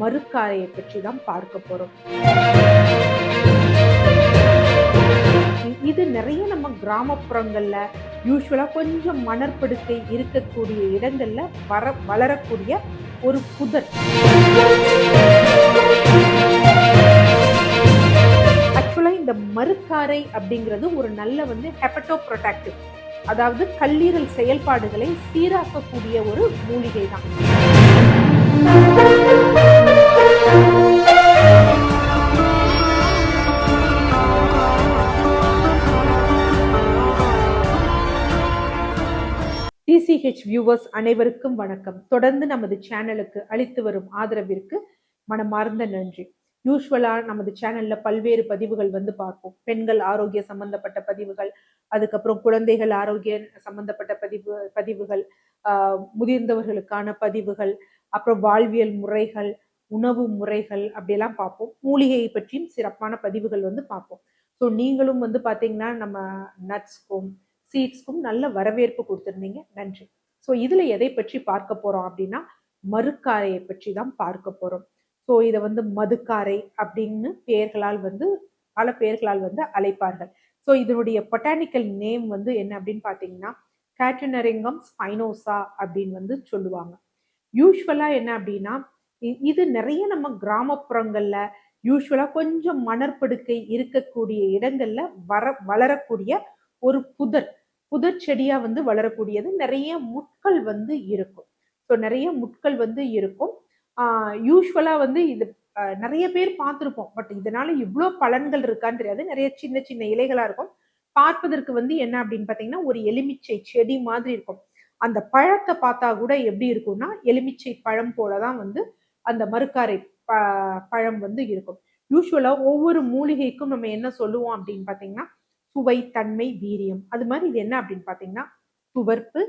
மருக்காரையை பற்றி தான் பார்க்க போறோம். இது நிறைய நம்ம கிராமப்புறங்கள்ல யூஸ்வலா கொஞ்சம் மணற்படுக்கை இருக்கக்கூடிய இடங்கள்ல வளரக்கூடிய ஒரு புதர். ஆக்சுவலா இந்த மருக்காரை அப்படிங்கிறது ஒரு நல்ல ஹெப்படோ ப்ரொடெக்டிவ், அதாவது கல்லீரல் செயல்பாடுகளை சீராக்கக்கூடிய ஒரு மூலிகை தான். டிசிஹெச் வியூவர்ஸ் அனைவருக்கும் வணக்கம். தொடர்ந்து நமது சேனலுக்கு அளித்து வரும் ஆதரவிற்கு மனமார்ந்த நன்றி. யூஸ்வலா நமது சேனல்ல பல்வேறு பதிவுகள் பார்ப்போம். பெண்கள் ஆரோக்கிய சம்பந்தப்பட்ட பதிவுகள், அதுக்கப்புறம் குழந்தைகள் ஆரோக்கிய சம்பந்தப்பட்ட பதிவுகள், முதிர்ந்தவர்களுக்கான பதிவுகள், அப்புறம் வாழ்வியல் முறைகள், உணவு முறைகள் அப்படியெல்லாம் பார்ப்போம். மூலிகையை பற்றியும் சிறப்பான பதிவுகள் பார்ப்போம். ஸோ நீங்களும் பார்த்தீங்கன்னா நம்ம நட்ஸ்க்கும் சீட்ஸ்க்கும் நல்ல வரவேற்பு கொடுத்துருந்தீங்க, நன்றி. ஸோ இதுல எதை பற்றி பார்க்க போறோம் அப்படின்னா மருக்காரையை பற்றி தான் பார்க்க போறோம். ஸோ இதை மதுக்காரை அப்படின்னு பெயர்களால் பல பெயர்களால் அழைப்பார்கள். ஸோ இதனுடைய பொட்டானிக்கல் நேம் என்ன அப்படின்னு பார்த்தீங்கன்னா கேட்டனரிங்கம் ஸ்பைனோசா அப்படின்னு சொல்லுவாங்க. யூஸ்வலா என்ன அப்படின்னா இது நிறைய நம்ம கிராமப்புறங்கள்ல யூஸ்வலா கொஞ்சம் மணற்படுக்கை இருக்கக்கூடிய இடங்கள்ல வளரக்கூடிய ஒரு புதர் செடியா வளரக்கூடியது. நிறைய முட்கள் இருக்கும். ஸோ நிறைய முட்கள் இருக்கும். யூஸ்வலா இது நிறைய பேர் பார்த்துருப்போம். பட் இதனால இவ்வளோ பலன்கள் இருக்கான்னு தெரியாது. நிறைய சின்ன சின்ன இலைகளா இருக்கும். பார்ப்பதற்கு என்ன அப்படின்னு பார்த்தீங்கன்னா ஒரு எலுமிச்சை செடி மாதிரி இருக்கும். அந்த பழத்தை பார்த்தா கூட எப்படி இருக்கும்னா எலுமிச்சை பழம் போலதான் அந்த மருக்காரை பழம் இருக்கும். யூஸ்வலா ஒவ்வொரு மூலிகைக்கும் நம்ம என்ன சொல்லுவோம் அப்படின்னு பார்த்தீங்கன்னா சுவை, தன்மை, வீரியம். அது மாதிரி இது என்ன அப்படின்னு பார்த்தீங்கன்னா துவர்ப்பு,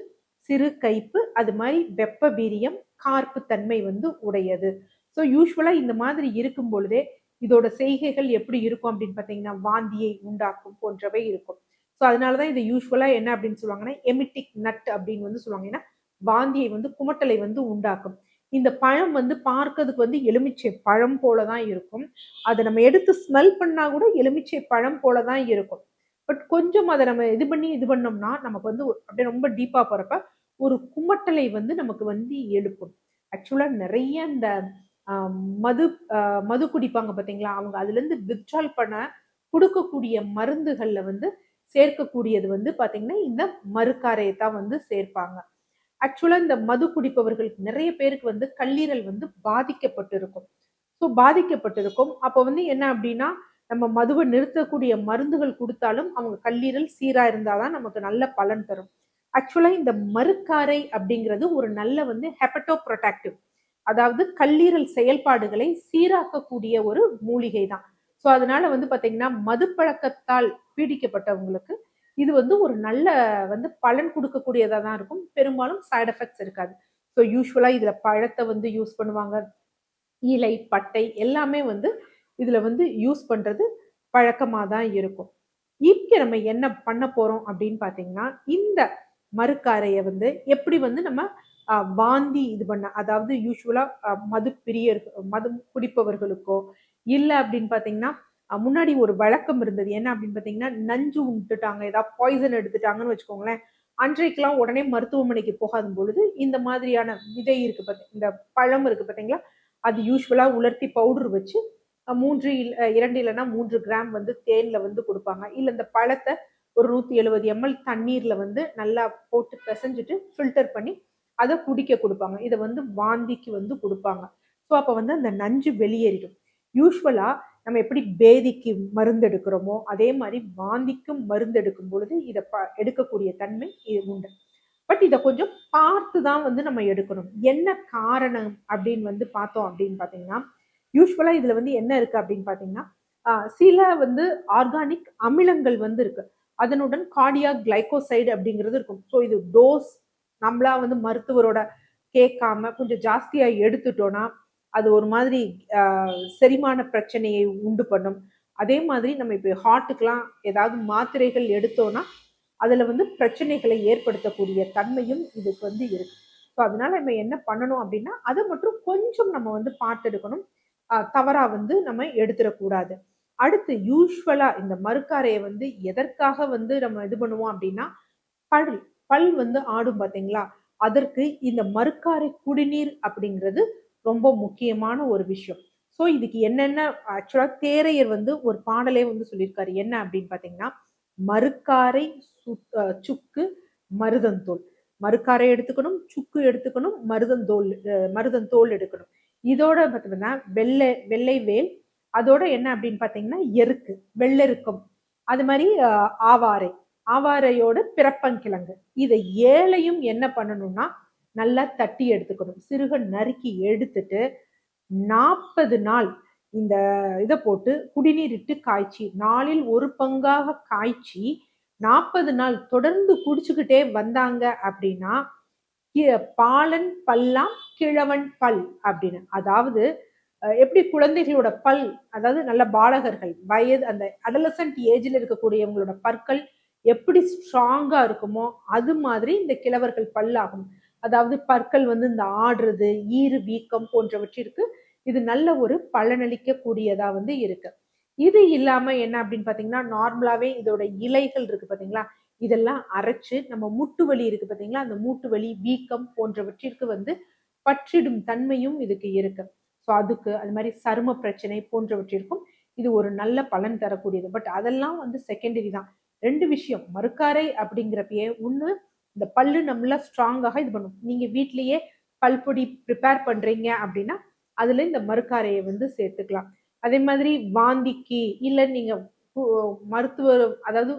சிறு கைப்பு, அது மாதிரி வெப்ப வீரியம், கார்ப்பு தன்மை உடையது. ஸோ யூஸ்வலா இந்த மாதிரி இருக்கும் பொழுதே இதோட செய்கைகள் எப்படி இருக்கும் அப்படின்னு பார்த்தீங்கன்னா வாந்தியை உண்டாக்கும் போன்றவை இருக்கும். ஸோ அதனாலதான் இதை யூஸ்வலா என்ன அப்படின்னு சொல்லுவாங்கன்னா எமிட்டிக் நட் அப்படின்னு சொல்லுவாங்க. ஏன்னா வாந்தியை குமட்டலை உண்டாக்கும். இந்த பழம் பார்க்கறதுக்கு எலுமிச்சை பழம் போலதான் இருக்கும். அதை நம்ம எடுத்து ஸ்மெல் பண்ணா கூட எலுமிச்சை பழம் போலதான் இருக்கும். பட் கொஞ்சம் அதை நம்ம இது பண்ணோம்னா நமக்கு அப்படியே ரொம்ப டீப்பா போறப்ப ஒரு குமட்டலை நமக்கு எழுப்பும். ஆக்சுவலா நிறைய இந்த மது குடிப்பாங்க பாத்தீங்களா, அவங்க அதுல இருந்து வித்ட்ரால் பண்ண கொடுக்கக்கூடிய மருந்துகள்ல சேர்க்கக்கூடியது பாத்தீங்கன்னா இந்த மருக்காரையை தான் சேர்ப்பாங்க. ஆக்சுவலா இந்த மது குடிப்பவர்களுக்கு நிறைய பேருக்கு கல்லீரல் பாதிக்கப்பட்டிருக்கும். ஸோ பாதிக்கப்பட்டிருக்கும். அப்போ என்ன அப்படின்னா நம்ம மதுவை நிறுத்தக்கூடிய மருந்துகள் கொடுத்தாலும் அவங்க கல்லீரல் சீரா இருந்தாதான் நமக்கு நல்ல பலன் தரும். ஆக்சுவலா இந்த மருக்காரை அப்படிங்கிறது ஒரு நல்ல ஹெப்படோ ப்ரொடெக்டிவ், அதாவது கல்லீரல் செயல்பாடுகளை சீராக்கக்கூடிய ஒரு மூலிகை தான். ஸோ அதனால பாத்தீங்கன்னா மது பழக்கத்தால் பீடிக்கப்பட்டவங்களுக்கு இது ஒரு நல்ல பலன் கொடுக்கக்கூடியதா தான் இருக்கும். பெரும்பாலும் சைடு எஃபெக்ட்ஸ் இருக்காது. ஸோ யூஸ்வலா இதுல பழத்தை யூஸ் பண்ணுவாங்க. இலை, பட்டை எல்லாமே இதுல யூஸ் பண்றது பழக்கமா தான் இருக்கும். இப்ப நம்ம என்ன பண்ண போறோம் அப்படின்னு பாத்தீங்கன்னா இந்த மருக்காரைய எப்படி நம்ம வாந்தி இது பண்ண, அதாவது யூஸ்வலா மது குடிப்பவர்களுக்கோ இல்ல அப்படின்னு பாத்தீங்கன்னா முன்னாடி ஒரு வழக்கம் இருந்தது. என்ன அப்படின்னு பாத்தீங்கன்னா நஞ்சு உண்டுட்டாங்க, ஏதாவது பாய்சன் எடுத்துட்டாங்கன்னு வச்சுக்கோங்களேன், அன்றைக்கெல்லாம் உடனே மருத்துவமனைக்கு போகாத பொழுது இந்த மாதிரியான விதை இருக்கு, இந்த பழம் இருக்கு பாத்தீங்களா, அது யூஸ்வலா உலர்த்தி பவுடர் வச்சு 2 இல்லைன்னா 3 கிராம் தேன்ல கொடுப்பாங்க. இல்ல இந்த பழத்தை ஒரு 170 ml தண்ணீர்ல நல்லா போட்டு பிசைஞ்சிட்டு ஃபில்டர் பண்ணி அதை குடிக்க கொடுப்பாங்க. இதை வாந்திக்கு கொடுப்பாங்க. ஸோ அப்ப அந்த நஞ்சு வெளியேறிடும். யூஸ்வலா நம்ம எப்படி பேதிக்கு மருந்து எடுக்கிறோமோ அதே மாதிரி வாந்திக்கும் மருந்து எடுக்கும் பொழுது இதை எடுக்கக்கூடிய தன்மை இது உண்டு. பட் இதை கொஞ்சம் பார்த்து தான் நம்ம எடுக்கணும். என்ன காரணம் அப்படின்னு பார்த்தோம் அப்படின்னு பாத்தீங்கன்னா யூஸ்வலா இதுல என்ன இருக்கு அப்படின்னு பாத்தீங்கன்னா சில ஆர்கானிக் அமிலங்கள் இருக்கு. அதனுடன் கார்டியாக் கிளைகோசைடு அப்படிங்கிறது இருக்கும். ஸோ இது டோஸ் நம்மளா மருத்துவரோட கேட்காம கொஞ்சம் ஜாஸ்தியா எடுத்துட்டோம்னா அது ஒரு மாதிரி செரிமான பிரச்சனையை உண்டு பண்ணும். அதே மாதிரி நம்ம இப்போ ஹார்ட்டுக்கெல்லாம் ஏதாவது மாத்திரைகள் எடுத்தோம்னா அதுல பிரச்சனைகளை ஏற்படுத்தக்கூடிய தன்மையும் இதுக்கு இருக்கு. ஸோ அதனால நம்ம என்ன பண்ணணும் அப்படின்னா அதை மட்டும் கொஞ்சம் நம்ம வந்து பார்த்து எடுக்கணும். தவறா வந்து நம்ம எடுத்துடக்கூடாது. அடுத்து யூஸ்வலா இந்த மருக்காரையை வந்து எதற்காக வந்து நம்ம இது பண்ணுவோம் அப்படின்னா, பல் பல் வந்து ஆடும் பார்த்தீங்களா, அதற்கு இந்த மருக்காரை குடிநீர் அப்படிங்கிறது ரொம்ப முக்கியமான ஒரு விஷயம். ஸோ இதுக்கு என்னென்ன ஆக்சுவலா தேரையர் வந்து ஒரு பாடலே வந்து சொல்லியிருக்காரு. என்ன அப்படின்னு பார்த்தீங்கன்னா, மருக்காரை சுக்கு மருதந்தோல். மருக்காரை எடுத்துக்கணும், சுக்கு எடுத்துக்கணும், மருதந்தோல் எடுக்கணும். இதோட பார்த்தீங்கன்னா வெள்ளை வேல், அதோட என்ன அப்படின்னு பார்த்தீங்கன்னா எருக்கு, வெள்ளெருக்கம், அது மாதிரி ஆவாரை, ஆவாரையோட பிறப்பங்கிழங்கு. இதை 7யும் என்ன பண்ணணும்னா நல்லா தட்டி எடுத்துக்கணும். சிறுக நறுக்கி எடுத்துட்டு 40 நாள் இந்த இதை போட்டு குடிநீரிட்டு காய்ச்சி, நாளில் ஒரு பங்காக காய்ச்சி 40 நாள் தொடர்ந்து குடிச்சுக்கிட்டே வந்தாங்க அப்படின்னா, பாலன் பல்லாம் கிழவன் பல் அப்படின்னு. அதாவது எப்படி குழந்தைகளோட பல், அதாவது நல்ல பாலகர்கள் வயது அந்த அடலசன்ட் ஏஜ்ல இருக்கக்கூடியவங்களோட பற்கள் எப்படி ஸ்ட்ராங்கா இருக்குமோ அது மாதிரி இந்த கிழவர்கள் பல்லாகும். அதாவது பற்கள் வந்து இந்த ஆடுறது, ஈறு வீக்கம் போன்றவற்றிற்கு இது நல்ல ஒரு பலனளிக்க கூடியதா வந்து இருக்கு. இது இல்லாம என்ன அப்படின்னு பாத்தீங்கன்னா, நார்மலாவே இதோட இலைகள் இருக்கு பாத்தீங்களா, இதெல்லாம் அரைச்சு நம்ம மூட்டு வலி இருக்கு பாத்தீங்களா, அந்த மூட்டு வலி, வீக்கம் போன்றவற்றிற்கு வந்து பற்றிடும் தன்மையும் இதுக்கு இருக்கு. ஸோ அதுக்கு அது மாதிரி சரும பிரச்சனை போன்றவற்றிற்கும் இது ஒரு நல்ல பலன் தரக்கூடியது. பட் அதெல்லாம் வந்து செகண்டரி தான். 2 விஷயம் மருக்காரை அப்படிங்கிறப்பயே ஒண்ணு, இந்த பல்லு நல்லா ஸ்ட்ராங்காக இது பண்ணும். நீங்க வீட்லயே பல்பொடி ப்ரிப்பேர் பண்றீங்க அப்படின்னா அதுல இந்த மருக்காரையை வந்து சேர்த்துக்கலாம். அதே மாதிரி வாந்திக்கு இல்ல நீங்க மருத்துவர் அதாவது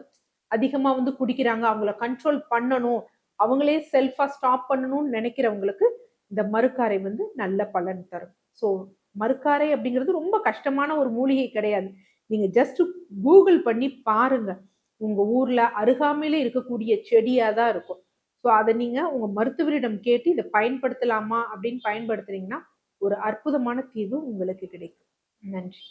அதிகமா வந்து குடிக்கிறாங்க, அவங்கள கண்ட்ரோல் பண்ணணும், அவங்களே செல்ஃபா ஸ்டாப் பண்ணணும்னு நினைக்கிறவங்களுக்கு இந்த மருக்காரை வந்து நல்ல பலன் தரும். ஸோ மருக்காரை அப்படிங்கிறது ரொம்ப கஷ்டமான ஒரு மூலிகை கிடையாது. நீங்க ஜஸ்ட் கூகுள் பண்ணி பாருங்க. உங்க ஊர்ல அருகாமையில இருக்கக்கூடிய செடியா தான் இருக்கும். ஸோ அதை நீங்க உங்க மருத்துவரிடம் கேட்டு இதை பயன்படுத்தலாமா அப்படின்னு பயன்படுத்துறீங்கன்னா ஒரு அற்புதமான தீர்வு உங்களுக்கு கிடைக்கும். நன்றி.